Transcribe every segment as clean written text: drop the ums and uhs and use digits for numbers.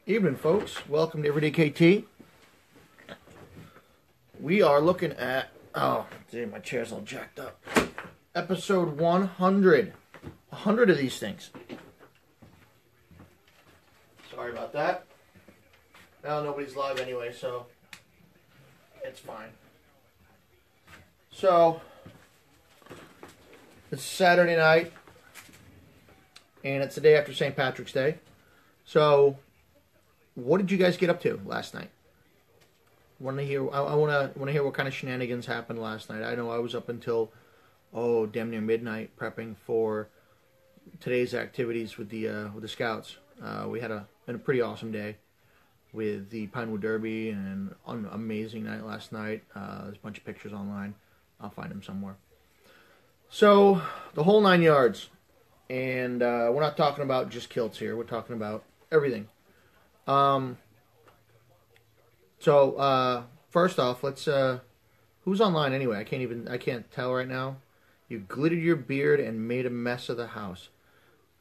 Evening, folks. Welcome to Everyday KT. We are looking at... Oh, dude, my chair's all jacked up. Episode 100. 100 of these things. Sorry about that. Well, nobody's live anyway, so it's fine. So, it's Saturday night, and it's the day after St. Patrick's Day. So, what did you guys get up to last night? I want to hear what kind of shenanigans happened last night. I know I was up until damn near midnight prepping for today's activities with the Scouts. We had a pretty awesome day with the Pinewood Derby and an amazing night last night. There's a bunch of pictures online. I'll find them somewhere. So the whole 9 yards, and we're not talking about just kilts here. We're talking about everything. First off, let's, who's online anyway? I can't tell right now. You glittered your beard and made a mess of the house.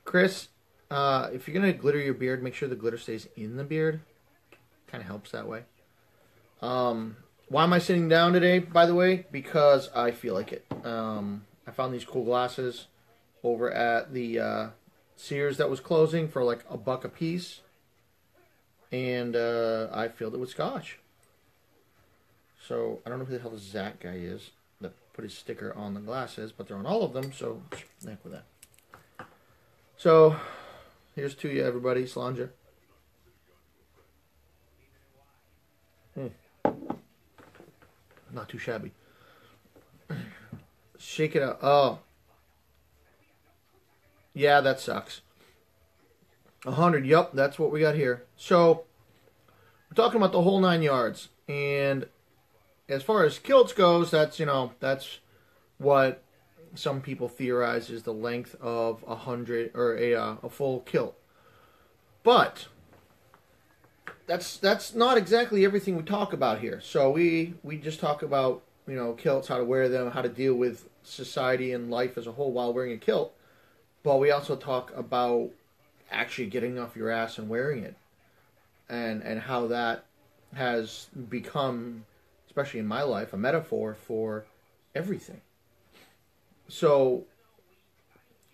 Chris, if you're going to glitter your beard, make sure the glitter stays in the beard. Kind of helps that way. Why am I sitting down today, by the way? Because I feel like it. I found these cool glasses over at the Sears that was closing for like $1 a piece. And I filled it with scotch. So I don't know who the hell the Zach guy is that put his sticker on the glasses, but they're on all of them, so heck with that. So here's to you, everybody. Slanja. Not too shabby. Shake it out. Oh. Yeah, that sucks. 100, yep, that's what we got here. So, we're talking about the whole 9 yards. And as far as kilts goes, that's what some people theorize is the length of 100 or a full kilt. But that's not exactly everything we talk about here. So we just talk about, kilts, how to wear them, how to deal with society and life as a whole while wearing a kilt. But we also talk about actually getting off your ass and wearing it, and how that has become, especially in my life, a metaphor for everything. So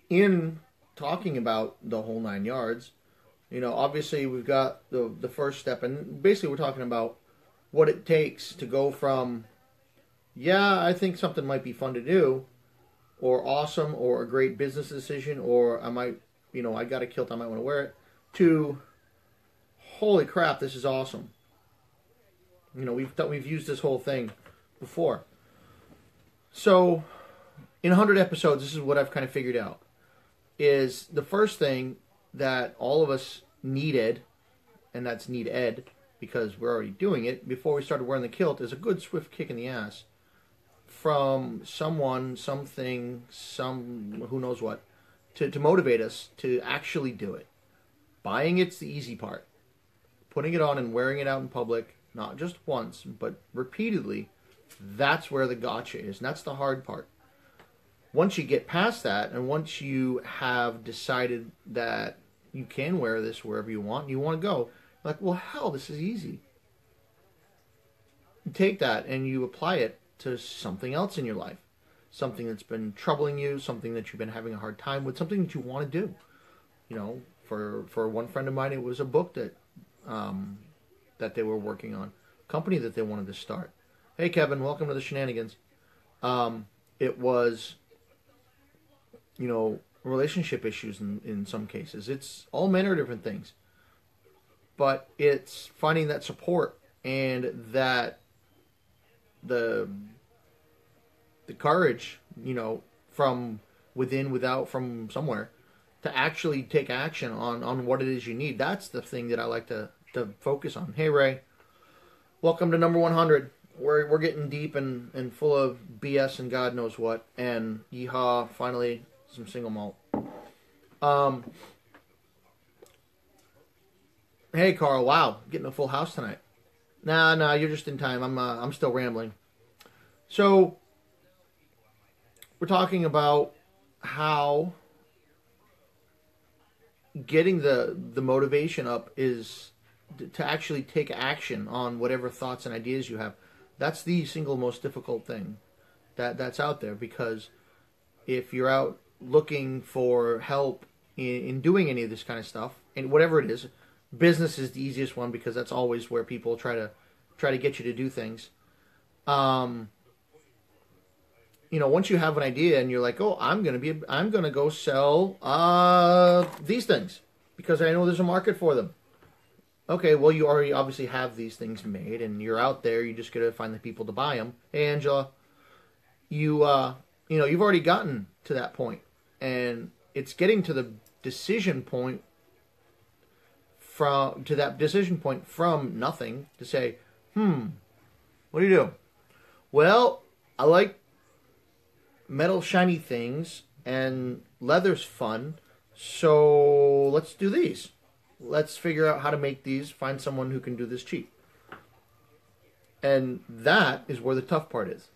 in talking about the whole 9 yards, obviously we've got the first step, and basically we're talking about what it takes to go from, yeah, I think something might be fun to do, or awesome, or a great business decision, or I might, I got a kilt, I might want to wear it, to, holy crap, this is awesome. We've used this whole thing before. So, in 100 episodes, this is what I've kind of figured out. Is the first thing that all of us needed, and that's needed, because we're already doing it, before we started wearing the kilt, is a good swift kick in the ass from someone, something, who knows what, to motivate us to actually do it. Buying it's the easy part. Putting it on and wearing it out in public, not just once, but repeatedly, that's where the gotcha is. And that's the hard part. Once you get past that, and once you have decided that you can wear this wherever you want, and you want to go, like, well, hell, this is easy. You take that and you apply it to something else in your life. Something that's been troubling you, something that you've been having a hard time with, something that you want to do. For one friend of mine, it was a book that they were working on, a company that they wanted to start. Hey, Kevin, welcome to the shenanigans. It was, relationship issues in some cases. It's all manner of different things. But it's finding that support and that the courage, from within, without, from somewhere, to actually take action on what it is you need. That's the thing that I like to focus on. Hey, Ray. Welcome to number 100. We're getting deep and full of BS and God knows what. And yeehaw, finally, some single malt. Hey, Carl. Wow, getting a full house tonight. Nah, you're just in time. I'm still rambling. So, we're talking about how getting the motivation up is to actually take action on whatever thoughts and ideas you have. That's the single most difficult thing that's out there, because if you're out looking for help in doing any of this kind of stuff, and whatever it is, business is the easiest one because that's always where people try to get you to do things. Once you have an idea and you're like, oh, I'm gonna go sell these things because I know there's a market for them. Okay, well, you already obviously have these things made, and you're out there. You just gotta find the people to buy them. Hey, Angela, you've already gotten to that point, and it's getting to the decision point from nothing to say, what do you do? Well, I like metal shiny things, and leather's fun, so let's do these. Let's figure out how to make these, find someone who can do this cheap. And that is where the tough part is.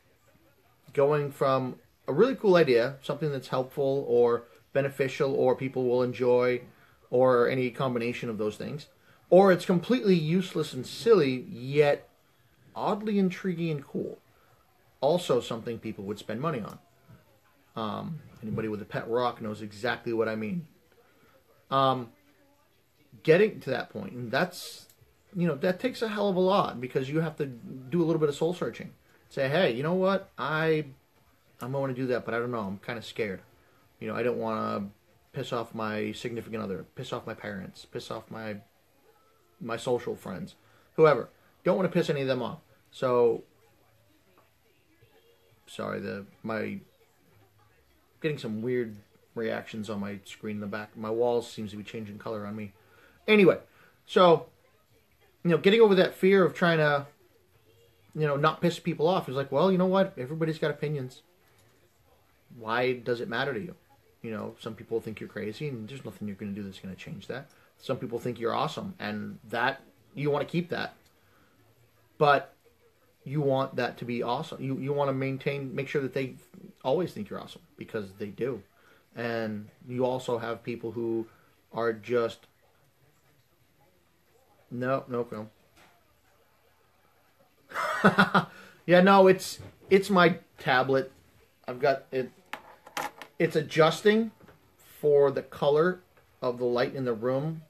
Going from a really cool idea, something that's helpful or beneficial or people will enjoy, or any combination of those things, or it's completely useless and silly, yet oddly intriguing and cool. Also something people would spend money on. Anybody with a pet rock knows exactly what I mean. Getting to that point, and that takes a hell of a lot, because you have to do a little bit of soul searching. Say, hey, you know what? I'm going to do that, but I don't know. I'm kind of scared. I don't want to piss off my significant other, piss off my parents, piss off my social friends, whoever. Don't want to piss any of them off. So, sorry, getting some weird reactions on my screen in the back. My walls seems to be changing color on me. Anyway, so, getting over that fear of trying to, not piss people off is like, well, you know what? Everybody's got opinions. Why does it matter to you? Some people think you're crazy, and there's nothing you're going to do that's going to change that. Some people think you're awesome, and that you want to keep that. But you want that to be awesome. You want to make sure that they always think you're awesome, because they do. And you also have people who are just, no. Yeah, no, it's my tablet. I've got it. It's adjusting for the color of the light in the room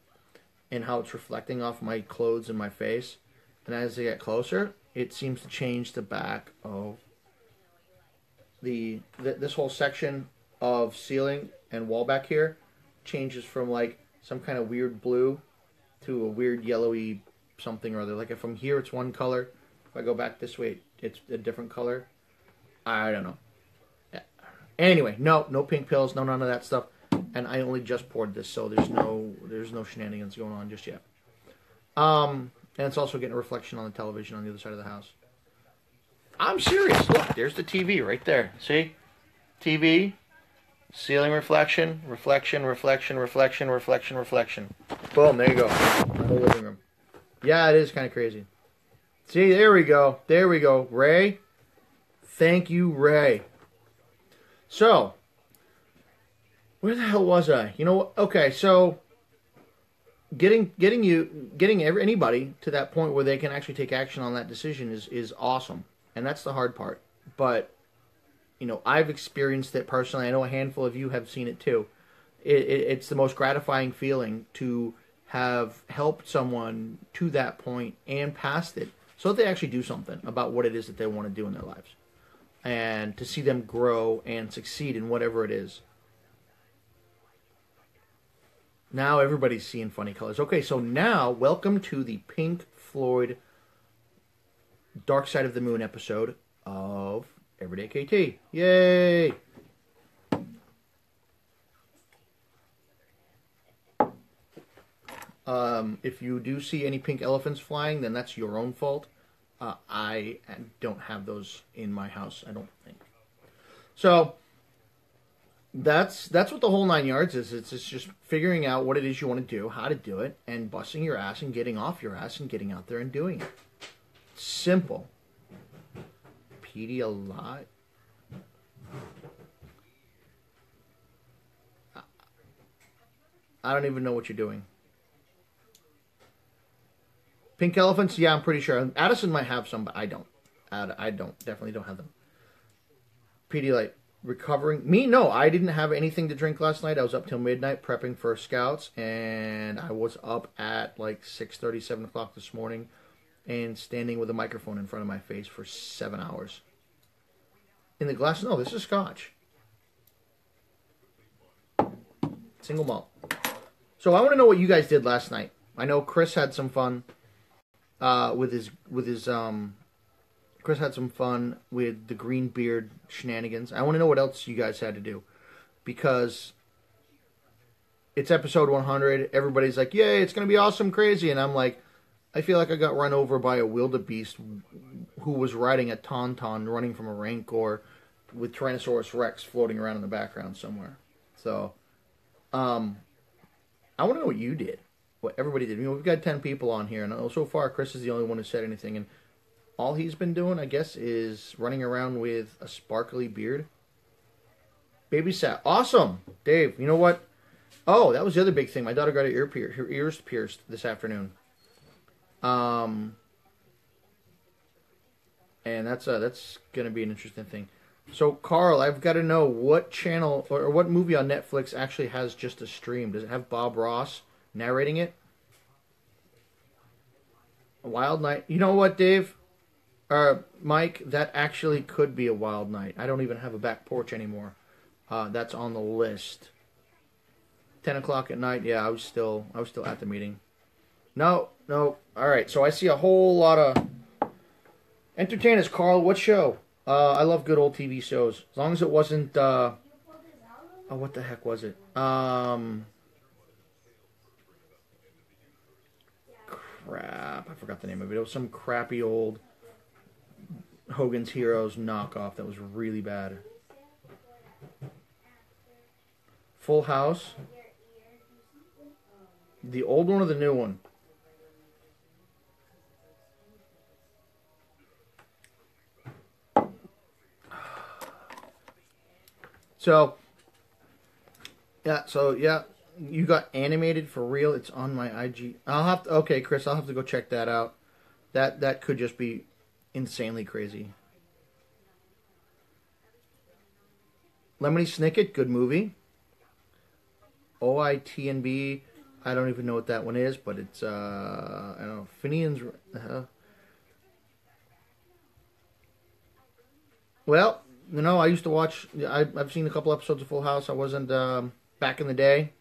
and how it's reflecting off my clothes and my face. And as they get closer, it seems to change the back of this whole section of ceiling and wall back here changes from like some kind of weird blue to a weird yellowy something or other. Like if from here it's one color, if I go back this way it's a different color. I don't know. Anyway, no pink pills, no none of that stuff. And I only just poured this, so there's no shenanigans going on just yet. And it's also getting a reflection on the television on the other side of the house. I'm serious. Look, there's the TV right there. See? TV, ceiling reflection. Boom, there you go. The whole living room. Yeah, it is kind of crazy. See, there we go. Ray. Thank you, Ray. So, where the hell was I? Okay, so getting anybody to that point where they can actually take action on that decision is awesome. And that's the hard part. But, I've experienced it personally. I know a handful of you have seen it too. It's the most gratifying feeling to have helped someone to that point and past it, so that they actually do something about what it is that they want to do in their lives. And to see them grow and succeed in whatever it is. Now everybody's seeing funny colors. Okay, so now, welcome to the Pink Floyd Dark Side of the Moon episode of Everyday KT. Yay! If you do see any pink elephants flying, then that's your own fault. I don't have those in my house, I don't think. So, that's what the whole 9 yards is. It's just figuring out what it is you want to do, how to do it, and busting your ass and getting off your ass and getting out there and doing it. Simple. Pedialyte. I don't even know what you're doing. Pink elephants, yeah, I'm pretty sure. Addison might have some, but I don't. I don't. Definitely don't have them. Pedialyte. Recovering. Me, no. I didn't have anything to drink last night. I was up till midnight prepping for Scouts, and I was up at like 6:30, 7 o'clock this morning, and standing with a microphone in front of my face for 7 hours. In the glass? No, this is Scotch. Single malt. So I want to know what you guys did last night. I know Chris had some fun with his Chris had some fun with the green beard shenanigans. I want to know what else you guys had to do, because it's episode 100. Everybody's like, "Yay, it's going to be awesome, crazy," and I'm like, I feel like I got run over by a wildebeest who was riding a tauntaun running from a rancor with Tyrannosaurus Rex floating around in the background somewhere. So, I want to know what you did, what everybody did. You know, we've got 10 people on here, and so far Chris is the only one who said anything, and all he's been doing, I guess, is running around with a sparkly beard. Babysat. Awesome! Dave, you know what? Oh, that was the other big thing. My daughter got her ears pierced this afternoon. And that's going to be an interesting thing. So, Carl, I've got to know what channel or what movie on Netflix actually has just a stream. Does it have Bob Ross narrating it? A Wild Night. You know what, Dave? Mike, that actually could be a wild night. I don't even have a back porch anymore. That's on the list. 10 o'clock at night. Yeah, I was still at the meeting. No. All right. So I see a whole lot of entertain us, Carl. What show? I love good old TV shows. As long as it wasn't. Oh, what the heck was it? Crap. I forgot the name of it. It was some crappy old Hogan's Heroes knockoff that was really bad. Full House. The old one or the new one? So yeah, you got animated for real. It's on my IG. Okay, Chris, I'll have to go check that out. That could just be insanely crazy. Lemony Snicket, good movie. OITNB, I don't even know what that one is, but it's I don't know, Finian's. Well, you know, I used to watch. I've seen a couple episodes of Full House. I wasn't back in the day.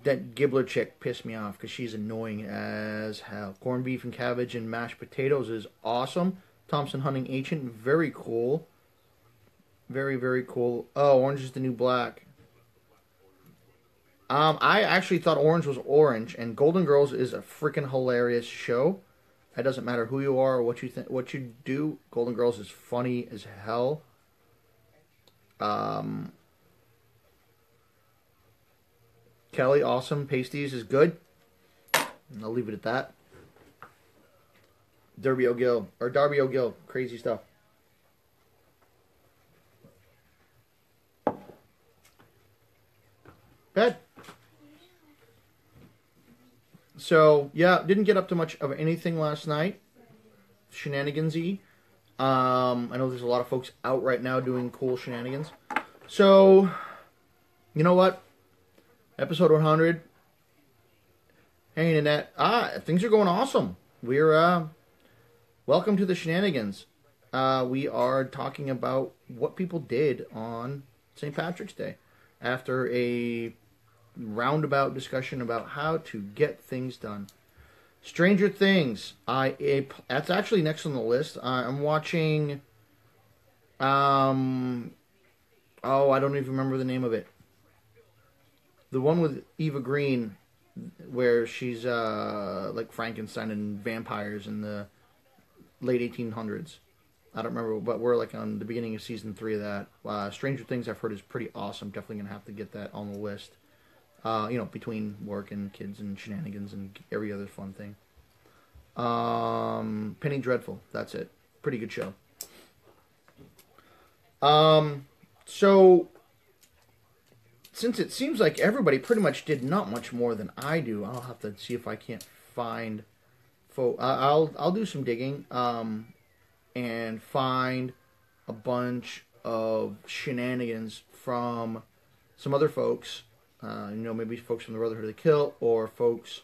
That Gibbler chick pissed me off because she's annoying as hell. Corned beef and cabbage and mashed potatoes is awesome. Thompson Hunting Ancient, very cool. Very, very cool. Oh, Orange is the New Black. I actually thought Orange was orange, and Golden Girls is a freaking hilarious show. It doesn't matter who you are or what you think, what you do. Golden Girls is funny as hell. Kelly, awesome. Pasties is good. And I'll leave it at that. Darby O'Gill, crazy stuff. Bad. So, yeah, didn't get up to much of anything last night. Shenanigansy. I know there's a lot of folks out right now doing cool shenanigans. So, you know what? Episode 100. Hanging in that. Things are going awesome. We're, welcome to the shenanigans. We are talking about what people did on St. Patrick's Day. After a roundabout discussion about how to get things done. Stranger Things. That's actually next on the list. I'm watching. I don't even remember the name of it. The one with Eva Green, where she's like Frankenstein and vampires in the late 1800s. I don't remember, but we're like on the beginning of season 3 of that. Stranger Things, I've heard, is pretty awesome. Definitely gonna have to get that on the list. Between work and kids and shenanigans and every other fun thing. Penny Dreadful, that's it. Pretty good show. So, since it seems like everybody pretty much did not much more than I do, I'll have to see if I can't find I'll do some digging and find a bunch of shenanigans from some other folks. Maybe folks from the Brotherhood of the Kilt or folks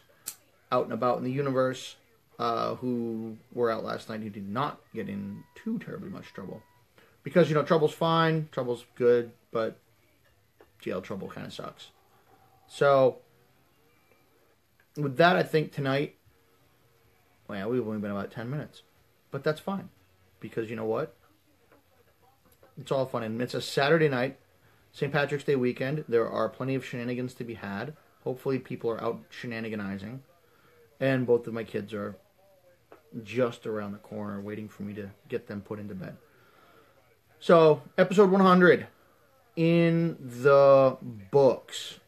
out and about in the universe who were out last night who did not get in too terribly much trouble. Because, trouble's fine, trouble's good, but jail trouble kind of sucks. So, with that, I think tonight, well, we've only been about 10 minutes. But that's fine. Because you know what? It's all fun. And it's a Saturday night, St. Patrick's Day weekend. There are plenty of shenanigans to be had. Hopefully people are out shenaniganizing. And both of my kids are just around the corner waiting for me to get them put into bed. So, episode 100 in the books.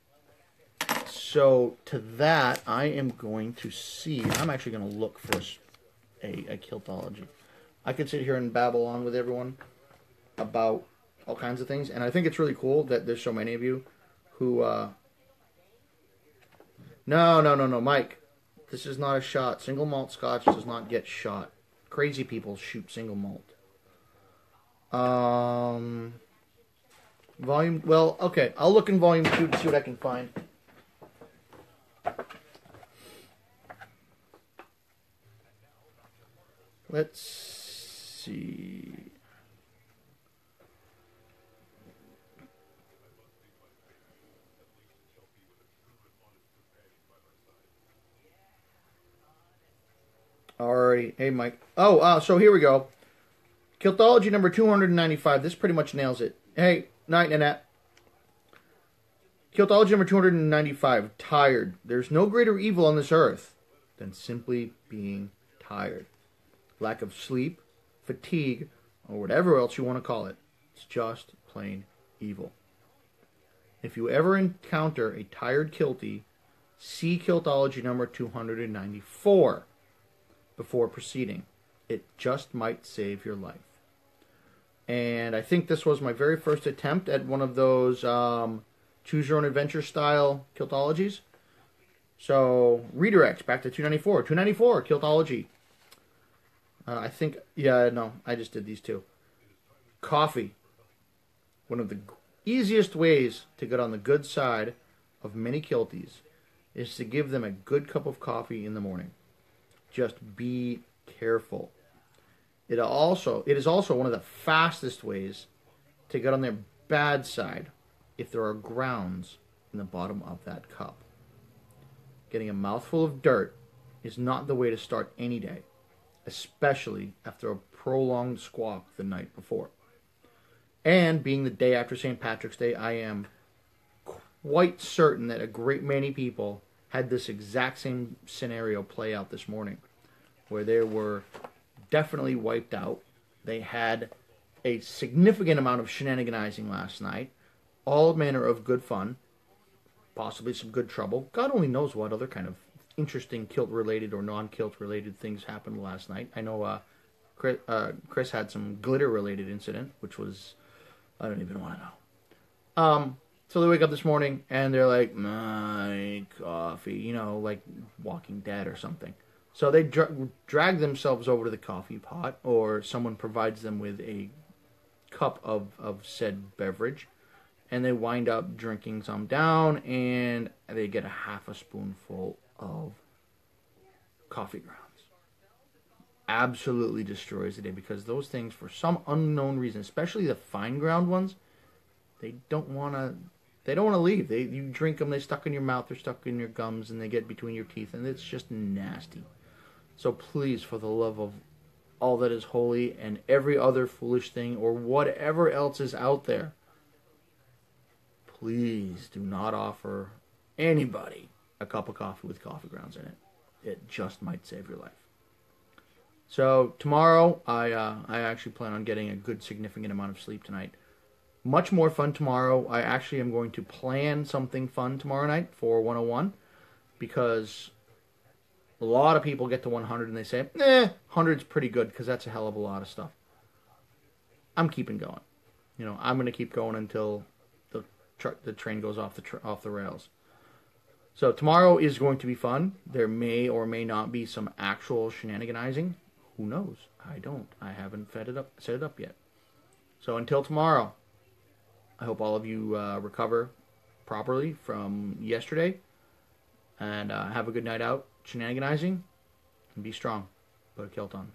So, to that, I am going to see... I'm actually going to look for a Kiltology. I could sit here and babble on with everyone about all kinds of things. And I think it's really cool that there's so many of you who... No, Mike. This is not a shot. Single malt scotch does not get shot. Crazy people shoot single malt. Volume... Well, okay. I'll look in volume 2 to see what I can find. Let's see. Alrighty. Hey, Mike. So here we go. Kiltology number 295. This pretty much nails it. Hey, night, Nanette. Kiltology number 295. Tired. There's no greater evil on this earth than simply being tired. Lack of sleep, fatigue, or whatever else you want to call it. It's just plain evil. If you ever encounter a tired kiltie, see Kiltology number 294 before proceeding. It just might save your life. And I think this was my very first attempt at one of those choose your own adventure style Kiltologies. So, redirect back to 294. 294, Kiltology. I just did these two. Coffee. One of the easiest ways to get on the good side of many kilties is to give them a good cup of coffee in the morning. Just be careful. It is also one of the fastest ways to get on their bad side if there are grounds in the bottom of that cup. Getting a mouthful of dirt is not the way to start any day, especially after a prolonged squawk the night before. And being the day after St. Patrick's Day, I am quite certain that a great many people had this exact same scenario play out this morning, where they were definitely wiped out. They had a significant amount of shenaniganizing last night, all manner of good fun, possibly some good trouble. God only knows what other kind of interesting kilt-related or non-kilt-related things happened last night. I know Chris had some glitter-related incident, which was... I don't even want to know. So they wake up this morning, and they're like, my coffee, like Walking Dead or something. So they drag themselves over to the coffee pot, or someone provides them with a cup of said beverage, and they wind up drinking some down, and they get a half a spoonful of coffee grounds. Absolutely destroys the day, because those things, for some unknown reason, especially the fine ground ones, they don't want to leave. You drink them, they're stuck in your mouth, they're stuck in your gums, and they get between your teeth, and it's just nasty. So please, for the love of all that is holy and every other foolish thing or whatever else is out there, please do not offer anybody a cup of coffee with coffee grounds in it. It just might save your life. So tomorrow, I actually plan on getting a good significant amount of sleep tonight. Much more fun tomorrow. I actually am going to plan something fun tomorrow night for 101, because a lot of people get to 100 and they say, 100's pretty good, because that's a hell of a lot of stuff. I'm keeping going. I'm going to keep going until the train goes off the rails. So tomorrow is going to be fun. There may or may not be some actual shenaniganizing. Who knows? I don't. I haven't set it up yet. So until tomorrow, I hope all of you recover properly from yesterday. And have a good night out shenaniganizing. And be strong. Put a kilt on.